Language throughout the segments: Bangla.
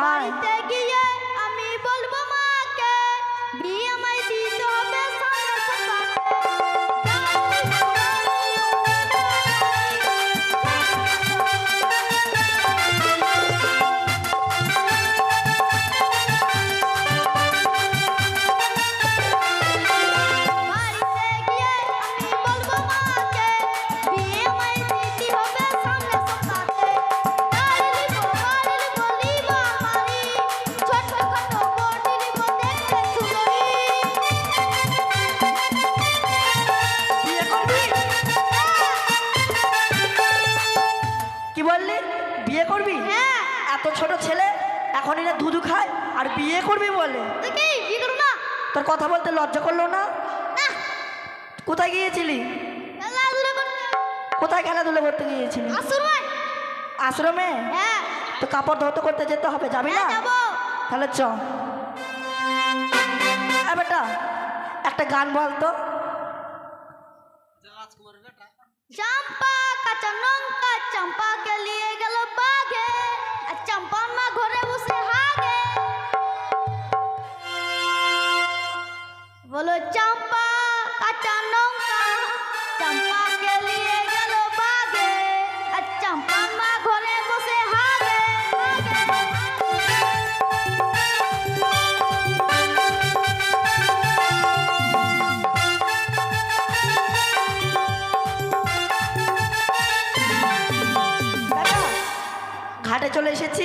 বাড়িতে গিয়ে আমি বলবো মাকে বিয়ে আমায় দিতে হবে সামনে বিয়ে করবি? হ্যাঁ। এত ছোট ছেলে এখন এরা দুধু খায় আর বিয়ে করবি বলে? তুই বিয়ে করব না? তোর কথা বলতে লজ্জা করলো না? কোথায় গিয়েছিলি? কোথায় খেলাধুলা করতে গিয়েছিলি? আশ্রমে। আশ্রমে? হ্যাঁ। তো কাপড় ধুতে করতে যেতে হবে, যাবি না? যাবো। তাহলে চ। বেটা একটা গান বলতো। चंपा काचा नंका चंपा के लिए गल बागे चंपा मा घरे बसे हागे बोलो चंपा काचा नंका चंपा के लिए गल बागे चंपा मा घरे बसे हागे ঘাটে চলে এসেছি,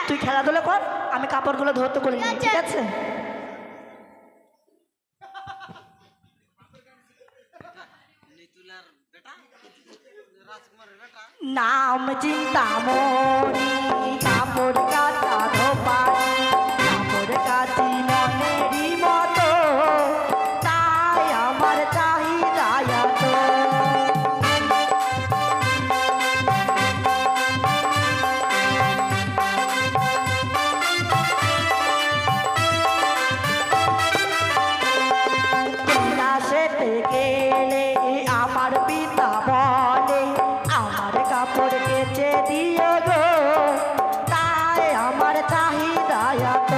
তুই খেলাধুলা কর, আমি কাপড়গুলো ধরতে করে নিই, ঠিক আছে? নাম চিন্তামণি কাপড় কাটা ধোপানি কাপড় কাচি মনেরই মতো তাই আমার চাহিদা এত। গেলে আমার পিতা বলে আমার কাপড় কেচে দিও গো তাই আমার চাহিদা এত।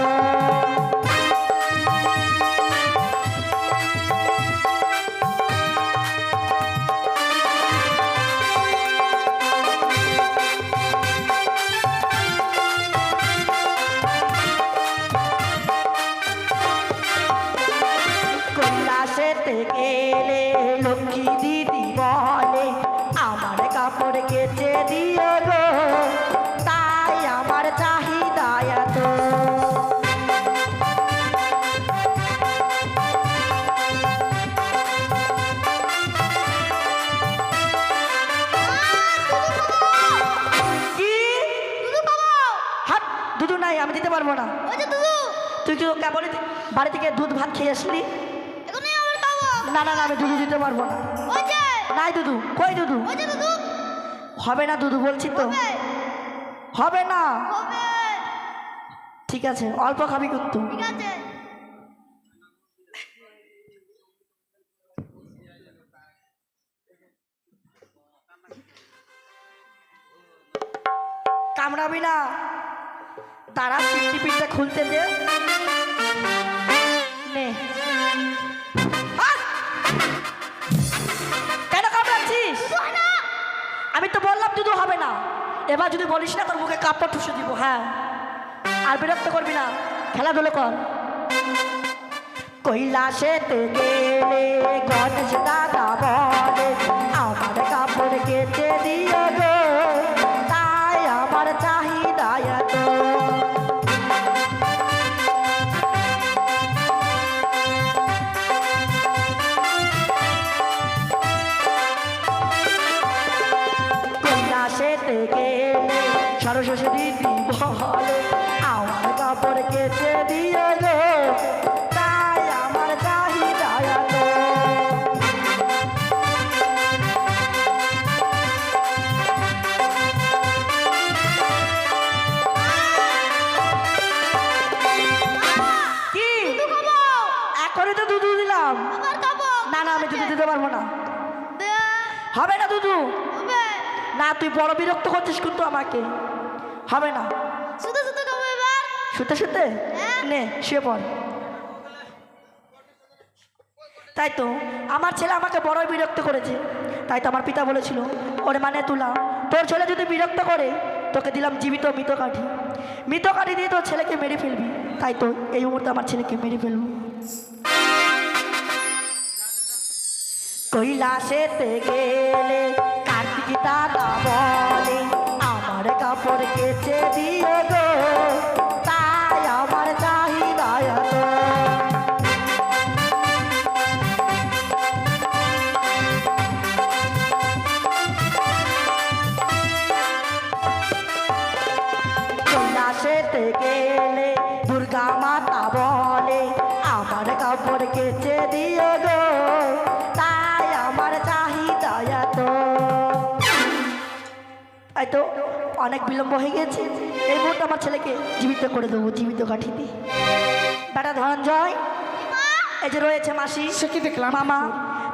কৈলাসেতে গেলে লক্ষ্মী দিদি বলে আমার কাপড় কেচে দিও গো তাই আমার চাহিদা এত। দুধু নাই, আমি দিতে পারবো না। তুই কি কেবল বাড়ি থেকে দুধ ভাত খেয়ে আসলি? না না না, আমি দুধু দিতে পারবো না। নাই দুধু, কই দুধু? হবে না দুধু বলছি তো, হবে না। ঠিক আছে, অল্প খাবি কিন্তু। কামড়াবি না, তারা টিপিটা খুলতে দে। নে, কেন কামড়াচ্ছিস? আমি তো বললাম দুধু হবে না, এবার যদি বলিস না তোর মুখে কাপড় ঠুসে দিব। হ্যাঁ, আর বিরক্ত করবি না, খেলাধুলো কর। কৈলাসেতে গেলে গণেশ দাদা বলে আমার কাপড় কেচে দিও গো তাই আমার চাহিদা এত। কৈলাসেতে গেলে সরস্বতী দিদি বলে আমার কাপড় কেচে দিও গো তাই আমার চাহিদা এত। কি এখনই তো দুধ দিলাম। না না, আমি দুধ দিতে পারবো না, হবে না দুধু। না, তুই বড় বিরক্ত করছিস কিন্তু আমাকে, হবে না। শুতে শুতে নে শুয়ে পড়। তাই তো আমার ছেলে আমাকে বড়ই বিরক্ত করেছে, তাই তো আমার পিতা বলেছিল ওরে মানে তুলা, তোর ছেলে যদি বিরক্ত করে তোকে দিলাম জীবিত মৃত কাঠি, মৃত কাঠি দিয়ে তোর ছেলেকে মেরে ফেলবি। তাই তো এই মুহূর্তে আমার ছেলেকে মেরে ফেলবো। কৈলাসেতে গেলে কার্তিক দাদা বলে আমার কাপড় কেচে দিও গো, তাই আমার চাহিদা এত। কৈলাসেতে গেলে দুর্গা মাতা বলে আমার কাপড় কেচে দিও গো, তাই আমার চাহিদা এত। এই তো অনেক বিলম্ব হয়ে গেছে, এই মুহূর্তে আমার ছেলেকে জীবিত করে দেবো জীবিত কাঠি দিয়ে। বেটা ধনঞ্জয়, এই যে রয়েছে মাসি, সে কি দেখলাম মামা,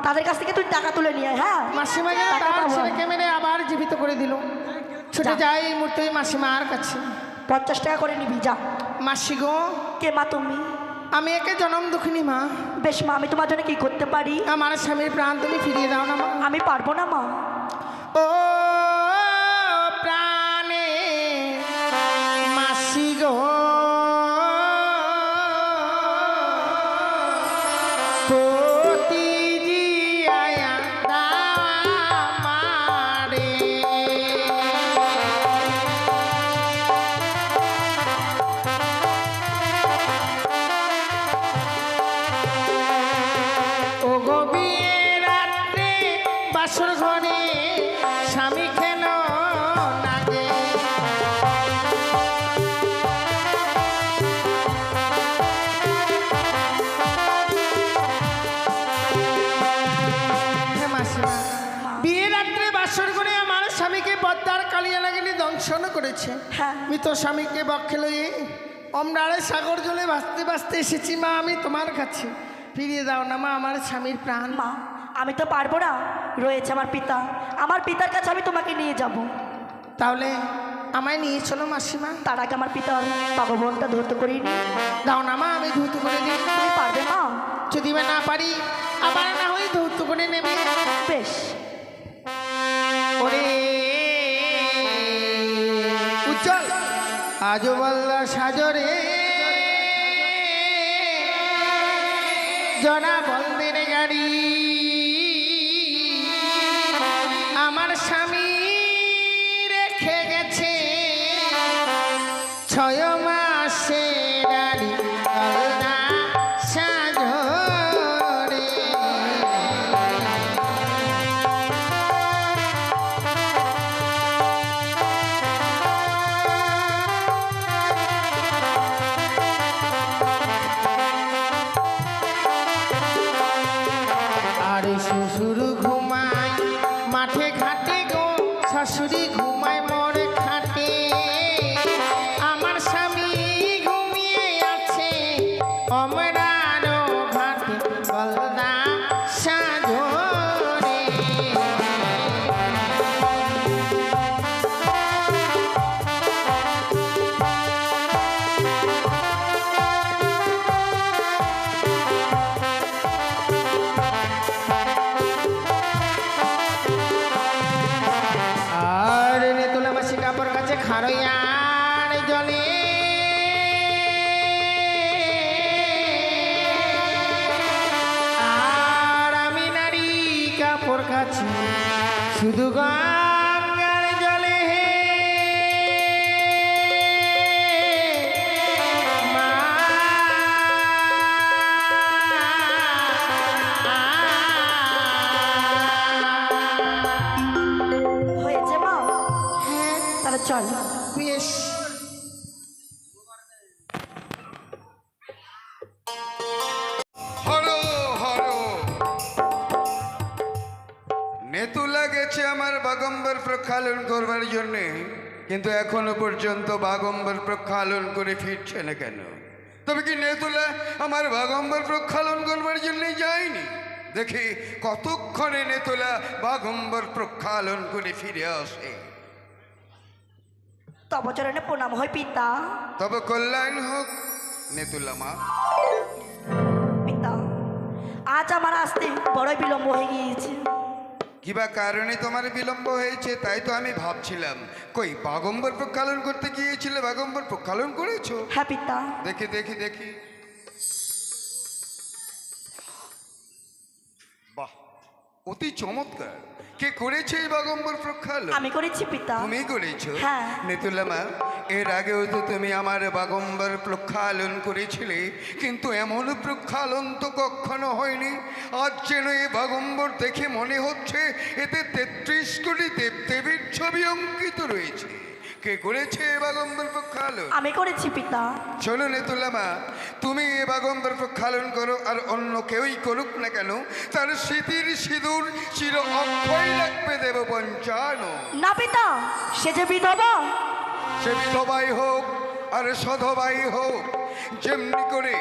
তাদের কাছ থেকে তুই টাকা তুলে নিয়ে আয়। হ্যাঁ মাসিমা যেন টাকা তার পাবো। ছেলেকে মেরে আবার জীবিত করে দিল। ছুটে যা। যাই এই মুহূর্তে মাসিমার কাছে। 50 টাকা করে নিবি যা। মাসি গো, কে মা তুমি? আমি একে জনম দুঃখিনী মা। বেশ মা, আমি তোমার জন্য কি করতে পারি? আমার স্বামীর প্রাণ তুমি ফিরিয়ে দাও না মা। আমি পারবো না মা। ও প্রাণে মাসি গো, পতি জিয়া দাও আমারে। ও গো বিয়ের রাত্রে বাসর ঘরে স্বামী কেন নাগে? হ্যাঁ মাসিমা, বিয়ের রাত্রে বাসর ঘরে আমার স্বামীকে পদ্মার কালিয়া লাগিনি দংশন করেছে। হ্যাঁ মৃত স্বামীকে বক্ষে লইয়ে অমরারে সাগর জলে ভাসতে ভাসতে এসেছি মা আমি তোমার কাছে। ফিরিয়ে দাও না মা আমার স্বামীর প্রাণ। মা, আমি তো পারবো না, রয়েছে আমার পিতা, আমার পিতার কাছে আমি তোমাকে নিয়ে যাব। তাহলে আমায় নিয়ে চলো মাসিমা। তার আগে আমার পিতার পাগবনটা ধরতে করিনি। দাও না মা, আমি ধৌত করে দিই। তুমি পারবে মা? যদি বা না পারি আবার না হয়ে ধৌত করে নেবে। বেশ। ওরে উজ্জ্বল আজো বল্লা সাজরে জনা বন্দের গাড়ি, আমার স্বামী রেখে গেছে 6 মাসে গাড়ি আলনা সাজরে। আরে শ্বশুর ঘুমায় মাঠে ঘাটে গো, শাশুড়ি ঘুমায় মোর খাটে, আমার স্বামী ঘুমিয়ে আছে অমরারো ঘাটে বলদা সাজরে। আর নেতুলা মাসি কাপড় কাছে খারইয়ার জলে আর আমি নারী কাপড় কাছে শুধু গঙ্গার জলে। মা হয়েছে মা? হ্যাঁ তাহলে চল। বেশ। হরো হরো, নেতুলা গেছে আমার বাগম্বর প্রক্ষালন করবার জন্যে, কিন্তু এখনো পর্যন্ত বাগম্বর প্রক্ষালন করে ফিরছে না কেন? তবে কি নেতুলা আমার বাগম্বর প্রক্ষালন করবার জন্যে যায়নি? দেখি কতক্ষণে নেতুলা বাগম্বর প্রক্ষালন করে ফিরে আসে। তব চরণে প্রণাম হয় পিতা। তবে কল্যাণ হোক নেতুলা মা। পিতা, আজ আমার আসতে বড়ই বিলম্ব হয়ে গিয়েছে। কিবা কারণে তোমার বিলম্ব হয়েছে তাই তো আমি ভাবছিলাম। কই বাগম্বর প্রক্ষালন করতে গিয়েছিলে, বাগম্বর প্রক্ষালন করেছো? হ্যাঁ পিতা। দেখি দেখি দেখি। বাহ, অতি চমৎকার। কে করেছে এই বাগম্বর প্রক্ষালন? আমি করেছি পিতা। তুমি করেছো? হ্যাঁ। নেতুলা মা, এর আগেও তো তুমি আমার বাগম্বর প্রক্ষালন করেছিলে, কিন্তু এমন প্রক্ষালন তো কখনো হয়নি। আজ যেন এই বাগম্বর দেখে মনে হচ্ছে এতে 33 কোটি দেবদেবীর ছবি অঙ্কিত রয়েছে। কে করেছে এই বাগম্বর প্রক্ষালন? আমি করেছি পিতা। শোনো নেতুলা মা, তুমি এ বাগম্বর প্রক্ষালন করো আর অন্য কেউই করুক না কেন, তার স্মৃতির সিঁদুর চির অক্ষয় রাখবে দেব পঞ্চানো। না পিতা, সে যে বিধবা। সে বিধবাই হোক আর সধবাই হোক, যেমনি করে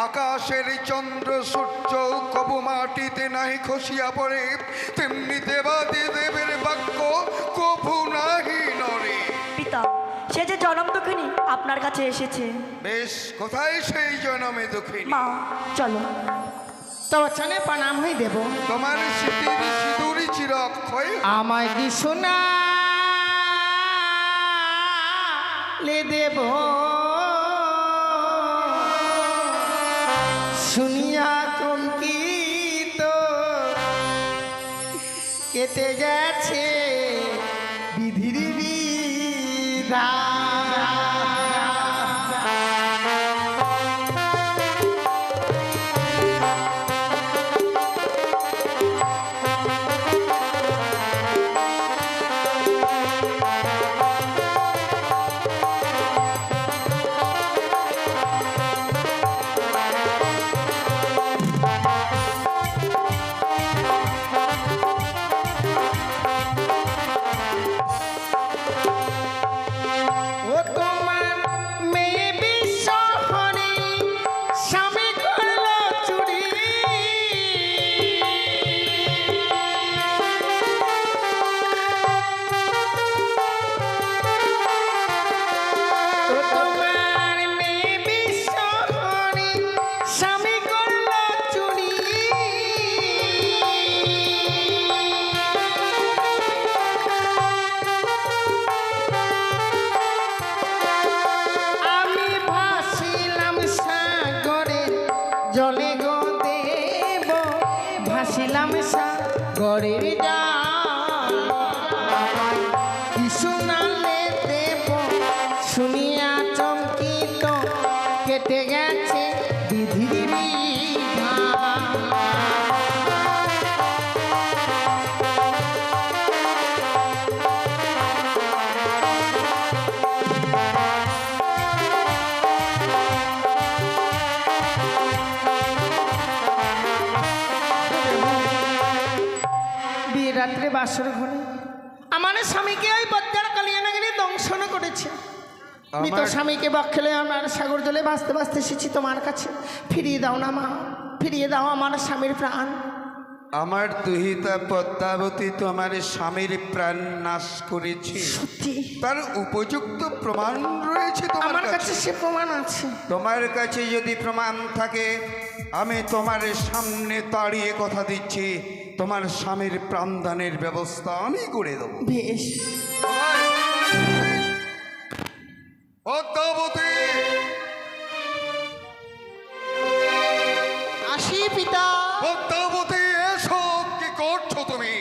আকাশের চন্দ্র সূর্য কবু মাটিতে নাহি খসিয়া পড়ে, তেমনি দেবাদিদেবের বাক্য কবু নাহি নড়ে। পিতা, সে যে জনম দুঃখিনী আপনার কাছে এসেছে। বেশ, কোথায় সেই জনমে দুঃখিনী? মা চলো। তব চরণে প্রণাম হয়ে দেব। তোমার স্মৃতির সিঁদুরই চির অক্ষয়। আমায় কি শোনা লে দেব, শুনিয়া কঙ্কিত কেটে গেছে বিধির বিধান। ও তোমার মেয়ে বিশ্বহরি স্বামী করল চুরি, ও তোমার মেয়ে বিশ্বহরি স্বামী করল চুরি। আমি ভাসিলাম সাগরের জলে গো দেব, ভাসিলাম সাগরের জল। কি শুনালে দেব, শুনিয়া চমকিত কেটে গেছে বিধির বিধান। বিয়ে রাত্রে বাসর ঘরে আমার স্বামীকে ওই বজ্জার কালিয়ানাগিরি দংশন করেছে। মৃত স্বামীকে বক্ষেলে আমার সাগর জলে ভাসতে ভাসতে এসেছি তোমার কাছে। ফিরিয়ে দাও না মা, ফিরিয়ে দাও আমার স্বামীর প্রাণ। আমার দুহিতা পদ্মাবতী তোমার স্বামীর প্রাণ নাশ করেছে, সত্যি তার উপযুক্ত প্রমাণ রয়েছে আমার তোমার কাছে, কাছে। সে প্রমাণ আছে। তোমার কাছে যদি প্রমাণ থাকে, আমি তোমার সামনে দাঁড়িয়ে কথা দিচ্ছি, তোমার স্বামীর প্রাণদানের ব্যবস্থা আমি করে দেবো। বেশ, পদ্মাবতী, আসি পিতা। পদ্মাবতী, এসো। কি করছো তুমি?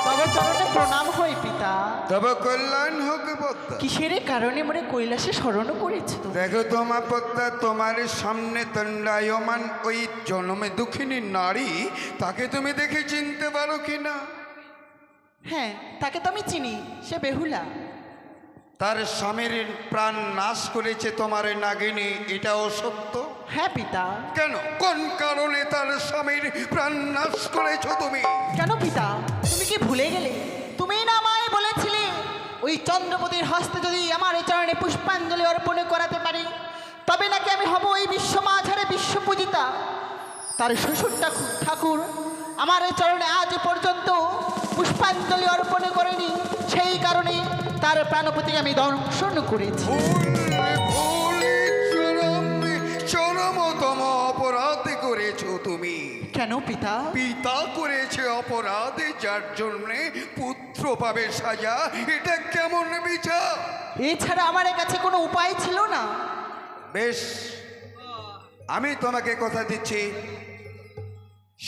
বাবার চরণে প্রণাম হই পিতা। তবে কল্যাণ হোক পদ্মা। কিসের কারণে মনে কৈলাসে স্মরণ করেছে তো? দেখো তোমা পদ্মা, তোমার সামনে দণ্ডায়মান ওই জন্মে দুঃখিনী নারী, তাকে তুমি দেখে চিনতে পারো কিনা? হ্যাঁ, তাকে তো আমি চিনি, সে বেহুলা। তার স্বামীর প্রাণ নাশ করেছে তোমার নাগিনী, এটাও সত্য? হ্যাঁ পিতা। কেন, কোন কারণে তার স্বামীর প্রাণ নাশ করেছো তুমি? কেন পিতা, তুমি কি ভুলে গেলে তুমি চন্দ্রপতির হস্তে যদি আমার এই চরণে পুষ্পাঞ্জলি অর্পণ করাতে পারি, তবে নাকি আমি হব এই বিশ্ব মাঝারে বিশ্বপূজিতা। তার শ্বশুর ঠাকুর আমার এই চরণে আজ পর্যন্ত পুষ্পাঞ্জলি অর্পণ করেনি, সেই কারণে তার প্রাণপতিকে আমি দর্শন করেছি। চরমতম অপরাধ করেছো তুমি। কেন পিতা? পিতা করেছে অপরাধে, যার জন্যে পুত্র পাবে সাজা। এটা কেমন বিচার? এছাড়া আমার কাছে কোনো উপায় ছিল না। বেশ, আমি তোমাকে কথা দিচ্ছি,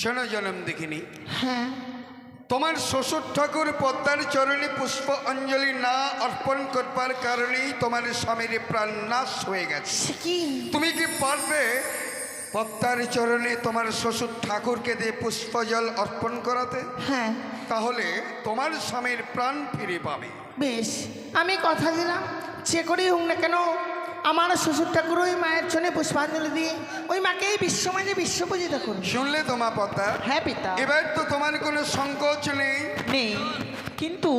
শোনো জনম দেখিনি। হ্যাঁ, তোমার শ্বশুর ঠাকুর পদ্মার চরণে পুষ্প অঞ্জলি না অর্পণ করবার কারণেই তোমার স্বামীর প্রাণ নাশ হয়ে গেছে। সে কি? তুমি কি পারবে পদ্মার চরণে তোমার শ্বশুর ঠাকুরকে দিয়ে পুষ্পজল অর্পণ করাতে? হ্যাঁ, তাহলে তোমার স্বামীর প্রাণ ফিরে পাবে। বেশ, আমি কথা দিলাম, যে করেই হোক না কেন আমার শ্বশুর ঠাকুর ওই মায়ের জন্য পুষ্পাঞ্জলি দিয়ে ওই মাকে এই বিশ্বমাঝে বিশ্বপূজিতা করবে। শুনলে তোমার পদ্মা? হ্যাঁ পিতা। এবার তো তোমার কোনো সংকোচ নেই। নেই, কিন্তু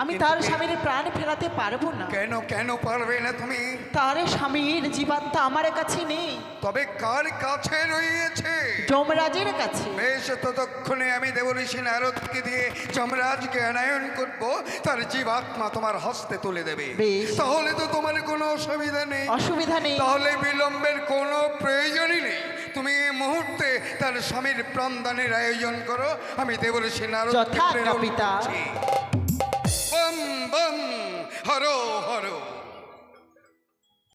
আমি তার স্বামীর প্রাণ ফেরাতে পারবো না। কেন কেন পারবে না তুমি? তার স্বামীর জীবাত্মা আমার কাছে নেই, তবে কার কাছে রয়েছে? যমরাজের কাছে। বেশ, ততক্ষণে আমি দেবঋষি নারদকে দিয়ে যমরাজকে আনায়ন করব, তার জীবাত্মা তোমার হস্তে তুলে দেবে। বেশ। তাহলে তো তোমার কোনো অসুবিধা নেই। অসুবিধা নেই। তাহলে বিলম্বের কোনো প্রয়োজনই নেই। তুমি এই মুহূর্তে তার স্বামীর প্রাণদানের আয়োজন করো। আমি দেবঋষি নারদকে যথাজ্ঞা প্রেরণ পিতা। করছি। Bomb bomb Har Har